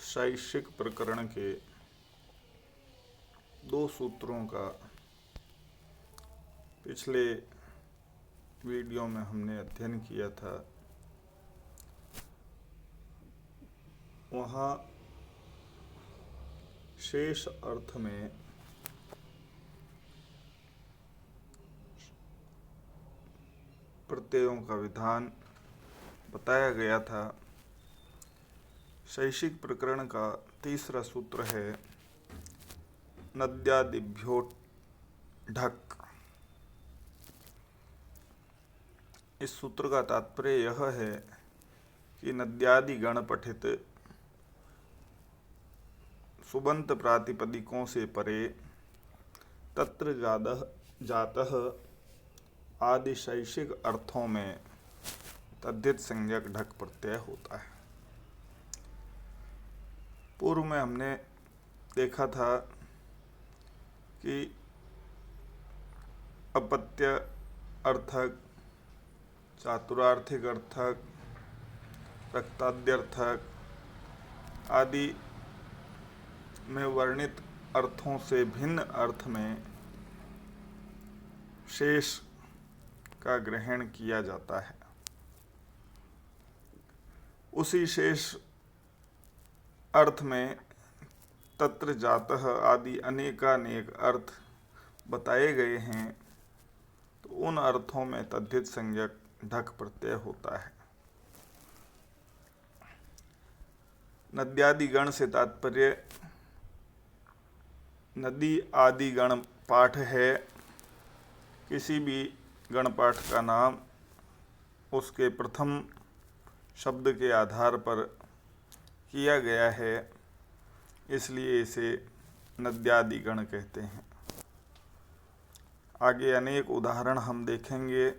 शैक्षिक प्रकरण के दो सूत्रों का पिछले वीडियो में हमने अध्ययन किया था। वहाँ शेष अर्थ में प्रत्ययों का विधान बताया गया था। शैक्षिक प्रकरण का तीसरा सूत्र है नद्यादिभ्यो ढक्। इस सूत्र का तात्पर्य यह है कि नद्यादि गण पठित सुबंत प्रातिपदिकों से परे तत्र जातः आदि शैक्षिक अर्थों में तद्धित संज्ञक ढक् प्रत्यय होता है। पूर्व में हमने देखा था कि अपत्य अर्थक, चातुरार्थिक अर्थक, रक्ताद्यर्थक आदि में वर्णित अर्थों से भिन्न अर्थ में शेष का ग्रहण किया जाता है। उसी शेष अर्थ में तत्र जातः आदि अनेकानेक अर्थ बताए गए हैं, तो उन अर्थों में तद्धित संज्ञक ढक् प्रत्यय होता है। नद्यादि गण से तात्पर्य नदी आदि गण पाठ है। किसी भी गण पाठ का नाम उसके प्रथम शब्द के आधार पर किया गया है, इसलिए इसे नद्यादि गण कहते हैं। आगे अनेक उदाहरण हम देखेंगे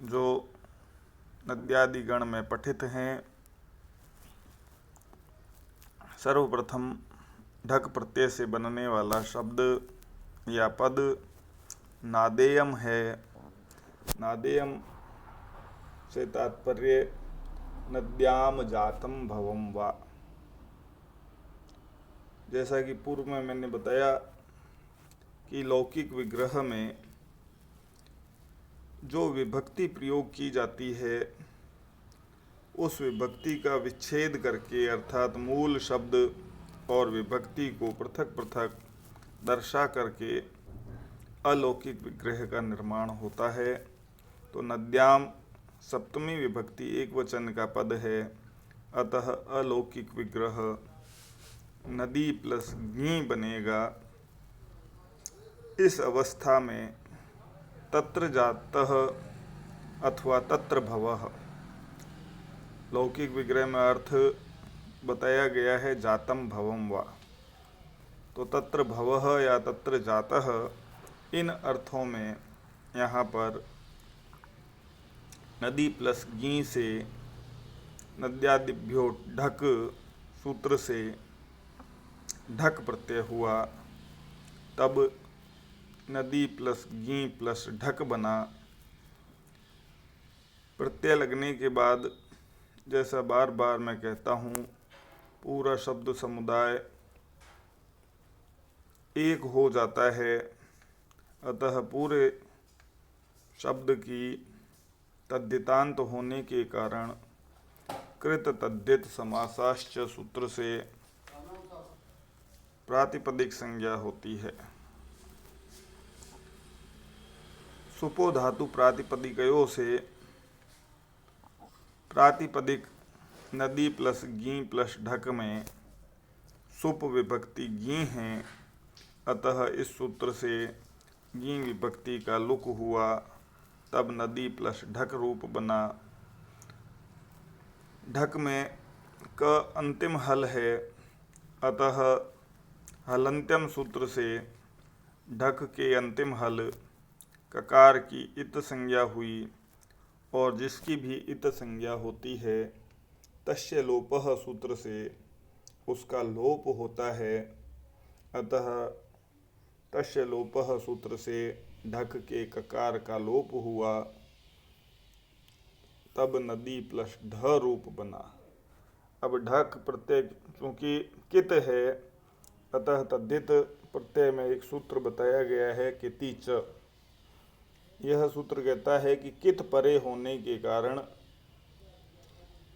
जो नद्यादि गण में पठित हैं। सर्वप्रथम ढक् प्रत्यय से बनने वाला शब्द या पद नादेयम है। नादेयम से तात्पर्य नद्याम जातम भवम वा। जैसा कि पूर्व में मैंने बताया कि लौकिक विग्रह में जो विभक्ति प्रयोग की जाती है उस विभक्ति का विच्छेद करके अर्थात मूल शब्द और विभक्ति को पृथक पृथक दर्शा करके अलौकिक विग्रह का निर्माण होता है। तो नद्याम सप्तमी विभक्ति एक वचन का पद है, अतः अलौकिक विग्रह नदी प्लस गी बनेगा। इस अवस्था में तत्र जातः अथवा तत्र भवः, लौकिक विग्रह में अर्थ बताया गया है जातम भवम वा, तो तत्र भवः या तत्र जातः इन अर्थों में यहाँ पर नदी प्लस गी से नद्यादिभ्यो ढक् सूत्र से ढक् प्रत्यय हुआ, तब नदी प्लस गी प्लस ढक् बना। प्रत्यय लगने के बाद जैसा बार बार मैं कहता हूँ, पूरा शब्द समुदाय एक हो जाता है, अतः पूरे शब्द की तद्धितांत होने के कारण कृत तद्धित समासाश्च सूत्र से प्रातिपदिक संज्ञा होती है। सुपो धातु प्रातिपदिकयों से प्रातिपदिक नदी प्लस गी प्लस ढक् में सुप विभक्ति गी हैं, अतः इस सूत्र से गी विभक्ति का लुक हुआ, तब नदी प्लस ढक् रूप बना। ढक् में क अंतिम हल है, अतः हलंत्यम सूत्र से ढक् के अंतिम हल ककार की इत संज्ञा हुई, और जिसकी भी इत संज्ञा होती है तस्य लोपः सूत्र से उसका लोप होता है, अतः तस्य लोपः सूत्र से ढक् के ककार का लोप हुआ, तब नदी प्लस ढ रूप बना। अब ढक प्रत्यय चूंकि कित है, अतः तद्धित प्रत्यय में एक सूत्र बताया गया है किति च। यह सूत्र कहता है कि कित परे होने के कारण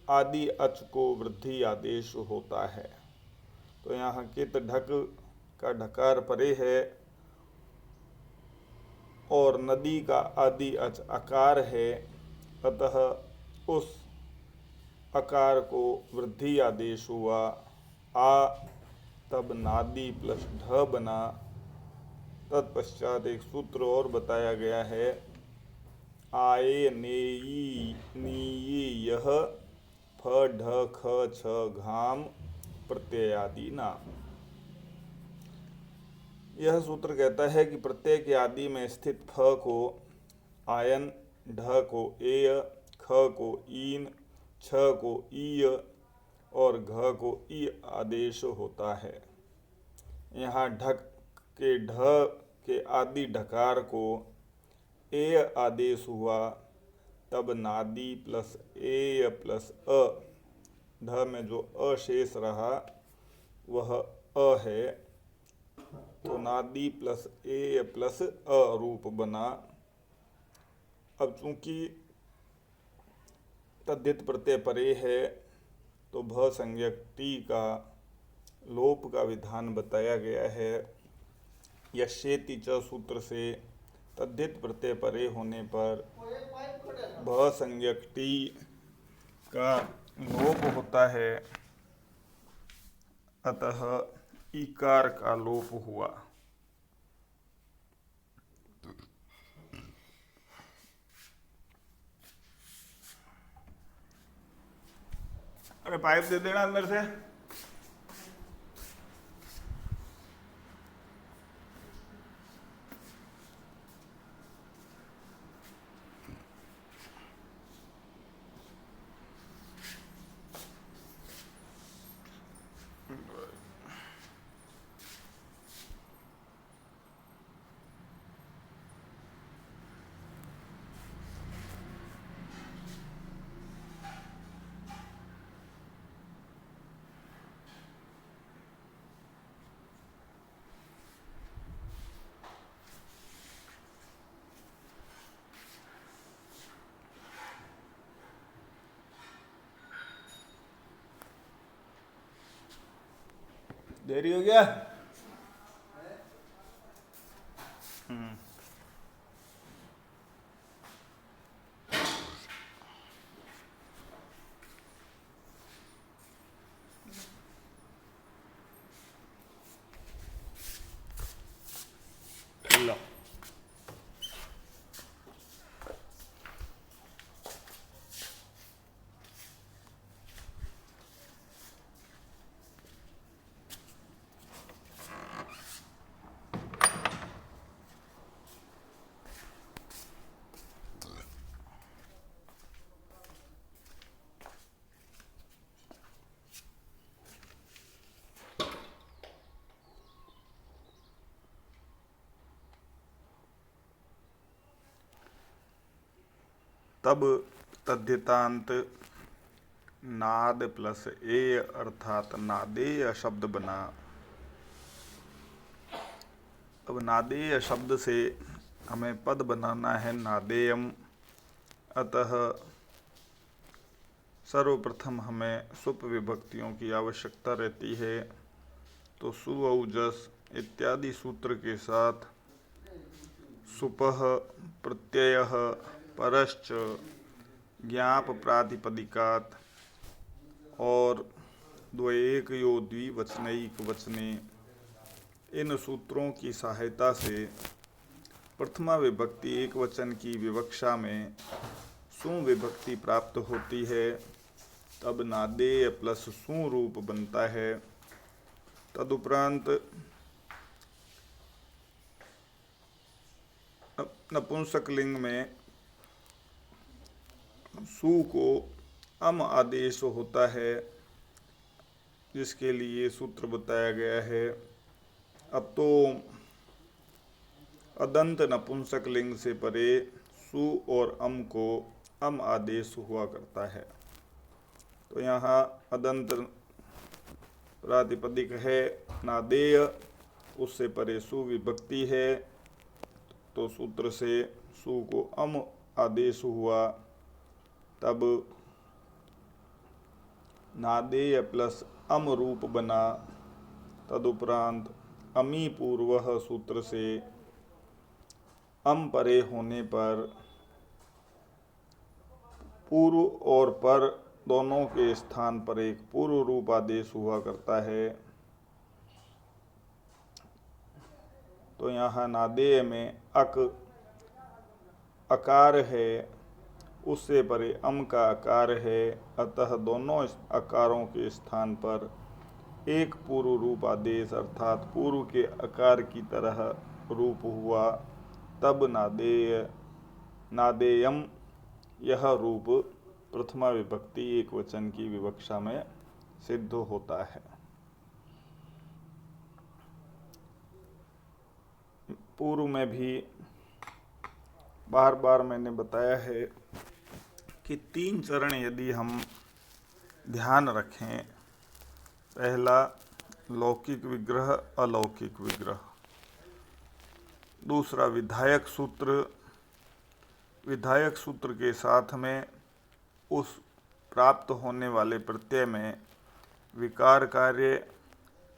आदि अच को वृद्धि आदेश होता है। तो यहाँ कित ढक का ढकार परे है और नदी का आदि अच आकार है, अतः उस आकार को वृद्धि आदेश हुआ। आ तब नादी प्लस ढ बना। तत्पश्चात एक सूत्र और बताया गया है, आए नेई नीये यह फ ढ ख छ घाम प्रत्ययादि ना। यह सूत्र कहता है कि प्रत्यय के आदि में स्थित फ को आयन, ढ को एय, ख को ईन, छ को ईय और घ को ई आदेश होता है। यहाँ ढक के ढ के आदि ढकार को एय आदेश हुआ, तब नादी प्लस एय प्लस अ, ढ में जो अ शेष रहा वह अ है, तो नादी प्लस एय प्लस अ रूप बना। अब चूंकि तद्धित प्रत्यय परे है तो भ संज्ञक टी का लोप का विधान बताया गया है। यश्येति च सूत्र से तद्धित प्रत्यय परे होने पर भ संज्ञक टी का लोप होता है, अतः ईकार का लोप हुआ। अरे पाइप दे देना अंदर से। देरी हो गया। लो तब तद्धितांत नाद प्लस ए अर्थात नादेय शब्द बना। अब नादेय शब्द से हमें पद बनाना है नादेयम, अतः सर्वप्रथम हमें सुप विभक्तियों की आवश्यकता रहती है। तो सु औजस इत्यादि सूत्र के साथ सुपः प्रत्ययः परश्च ज्ञाप प्रातिपदिकात और द्वयेकयो द्विवचनैक वचने, इन सूत्रों की सहायता से प्रथमा विभक्ति एक वचन की विवक्षा में सु विभक्ति प्राप्त होती है। तब नादेय प्लस सु रूप बनता है। तदुपरांत नपुंसक लिंग में सु को अम आदेश होता है, जिसके लिए सूत्र बताया गया है। अब तो अदंत नपुंसक लिंग से परे सु और अम को अम आदेश हुआ करता है। तो यहाँ अदंत प्रातिपदिक है नादेय, उससे परे सु विभक्ति है, तो सूत्र से सु को अम आदेश हुआ, तब नादेय प्लस अम रूप बना। तदुपरांत अमी पूर्व सूत्र से अम परे होने पर पूर्व और पर दोनों के स्थान पर एक पूर्व रूप आदेश हुआ करता है। तो यहाँ नादेय में अक अकार है, उससे परे अम का अकार है, अतः दोनों अकारों के स्थान पर एक पूर्व रूप आदेश अर्थात पूर्व के अकार की तरह रूप हुआ, तब नादेयम यह रूप प्रथमा विभक्ति एक वचन की विवक्षा में सिद्ध होता है। पूर्व में भी बार बार मैंने बताया है कि 3 चरण यदि हम ध्यान रखें, पहला लौकिक विग्रह अलौकिक विग्रह, दूसरा विधायक सूत्र, विधायक सूत्र के साथ में उस प्राप्त होने वाले प्रत्यय में विकार कार्य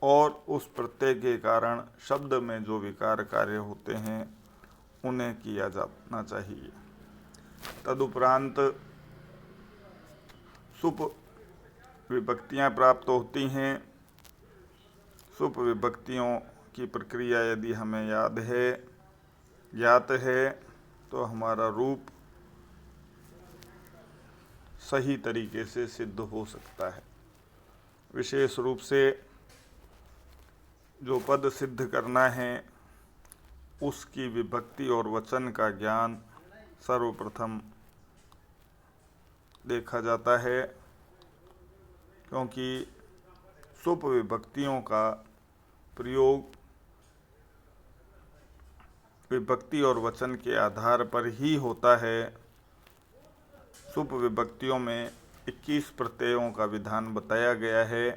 और उस प्रत्यय के कारण शब्द में जो विकार कार्य होते हैं उन्हें किया जाना चाहिए। तदुपरांत सुप विभक्तियां प्राप्त होती हैं। सुप विभक्तियों की प्रक्रिया यदि हमें ज्ञात है तो हमारा रूप सही तरीके से सिद्ध हो सकता है। विशेष रूप से जो पद सिद्ध करना है उसकी विभक्ति और वचन का ज्ञान सर्वप्रथम देखा जाता है, क्योंकि सुप विभक्तियों का प्रयोग विभक्ति और वचन के आधार पर ही होता है। सुप विभक्तियों में 21 प्रत्ययों का विधान बताया गया है।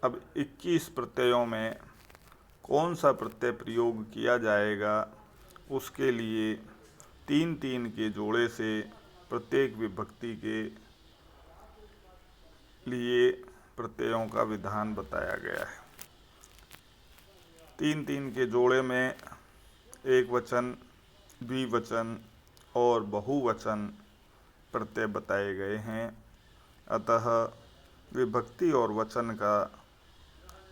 अब 21 प्रत्ययों में कौन सा प्रत्यय प्रयोग किया जाएगा, उसके लिए 3-3 के जोड़े से प्रत्येक विभक्ति के लिए प्रत्ययों का विधान बताया गया है। 3-3 के जोड़े में एक वचन, द्विवचन और बहुवचन प्रत्यय बताए गए हैं, अतः विभक्ति और वचन का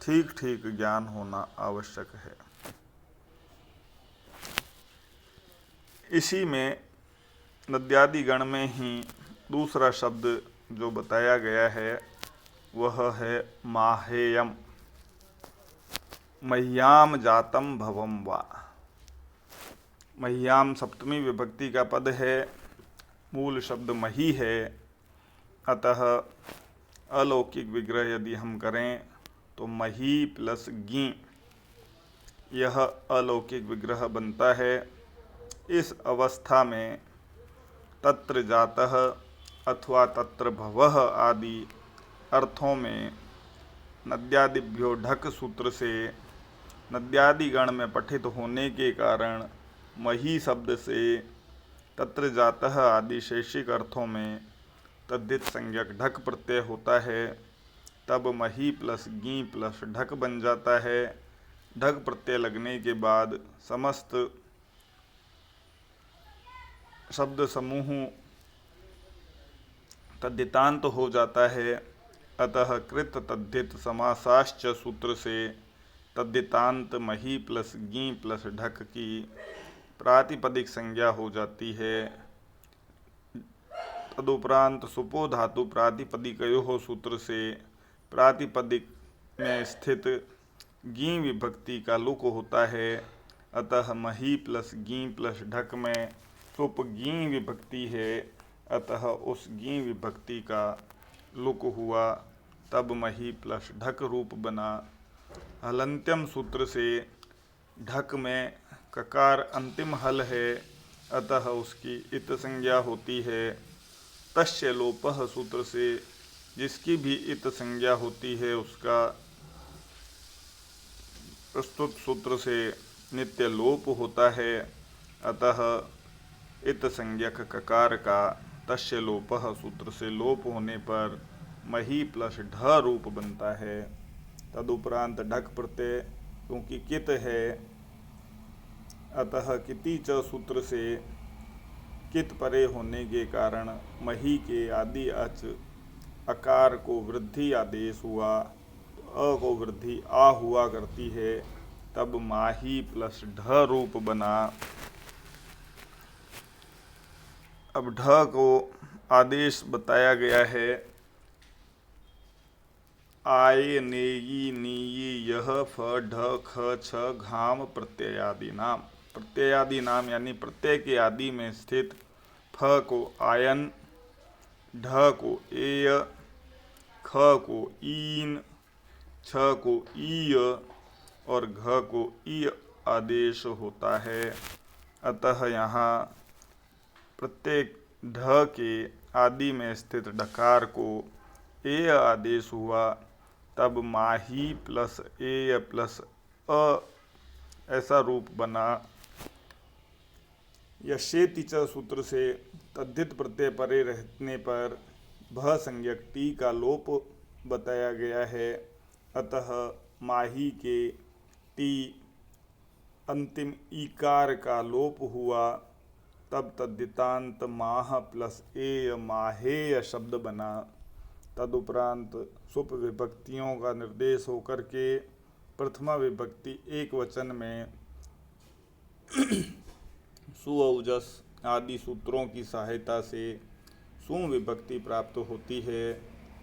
ठीक ठीक ज्ञान होना आवश्यक है। इसी में नद्यादि गण में ही दूसरा शब्द जो बताया गया है वह है माहेयम, मह्याम जातम भवम वा। मह्याम सप्तमी विभक्ति का पद है, मूल शब्द मही है, अतः अलौकिक विग्रह यदि हम करें तो मही प्लस गी यह अलौकिक विग्रह बनता है। इस अवस्था में तत्र जातः अथवा तत्र भवः आदि अर्थों में नद्यादिभ्यो ढक सूत्र से नद्यादि गण में पठित होने के कारण मही शब्द से तत्र जातः आदि शैषिक अर्थों में तद्धित संज्ञक ढक प्रत्यय होता है, तब मही प्लस गी प्लस ढक बन जाता है। ढक प्रत्यय लगने के बाद समस्त शब्द समूह तद्धितांत हो जाता है, अतः कृत तद्धित समासाश्च सूत्र से तद्धितांत मही प्लस गी प्लस ढक की प्रातिपदिक संज्ञा हो जाती है। तदुपरांत सुपो धातु प्रातिपदिकयोः सूत्र से प्रातिपदिक में स्थित गी विभक्ति का लुक होता है, अतः मही प्लस गी प्लस ढक में सुप गी विभक्ति है, अतः उस गी विभक्ति का लुक हुआ, तब मही प्लस ढक रूप बना। हलंत्यम सूत्र से ढक में ककार अंतिम हल है, अतः उसकी इत संज्ञा होती है। तस्य लोपः सूत्र से जिसकी भी इत संज्ञा होती है उसका प्रस्तुत सूत्र से नित्य लोप होता है। अतः इत संज्ञक ककार का तस्य लोपः सूत्र से लोप होने पर मही प्लस ढ रूप बनता है। तदुपरांत ढक प्रत्यय क्योंकि कित है, अतः किति च सूत्र से कित परे होने के कारण मही के आदि अच अकार को वृद्धि आदेश हुआ, अ को वृद्धि आ हुआ करती है, तब माही प्लस ढ रूप बना। अब ढ को आदेश बताया गया है आय नेयी नीयी यह फ ढ ख छ घाम प्रत्ययादि नाम। प्रत्ययादि नाम यानी प्रत्यय के आदि में स्थित फ को आयन, ढ को एय, ख को ईन, छ को ईय और घ को ई आदेश होता है। अतः यहाँ प्रत्येक ढ के आदि में स्थित ढकार को ए आदेश हुआ, तब माही प्लस ए प्लस अ ऐसा रूप बना। यशेति च सूत्र से तद्धित प्रत्यय परे रहने पर भ संज्ञक टी का लोप बताया गया है। अतः माही के टी अंतिम ईकार का लोप हुआ, तब तद्धितांत माह प्लस ए माहेय शब्द बना। तदुपरांत सुप विभक्तियों का निर्देश होकर के प्रथमा विभक्ति एक वचन में सु औजस आदि सूत्रों की सहायता से सु विभक्ति प्राप्त होती है,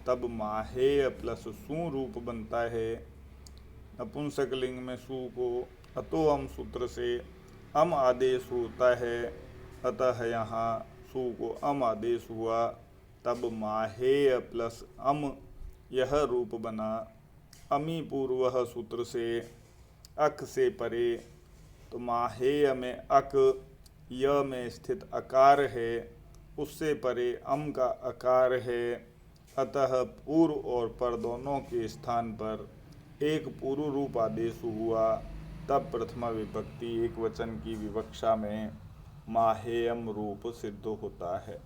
तब माहेय प्लस सु रूप बनता है। नपुंसक लिंग में सु को अतो अम सूत्र से अम आदेश होता है, अतः यहाँ सु को अम आदेश हुआ, तब माहेय प्लस अम यह रूप बना। अमी पूर्व सूत्र से अक से परे, तो माहेय में अक, य में स्थित अकार है, उससे परे अम का अकार है। अतः पूर्व और पर दोनों के स्थान पर एक पूर्व रूप आदेश हुआ, तब प्रथमा विभक्ति एक वचन की विवक्षा में माहेयम रूप सिद्ध होता है।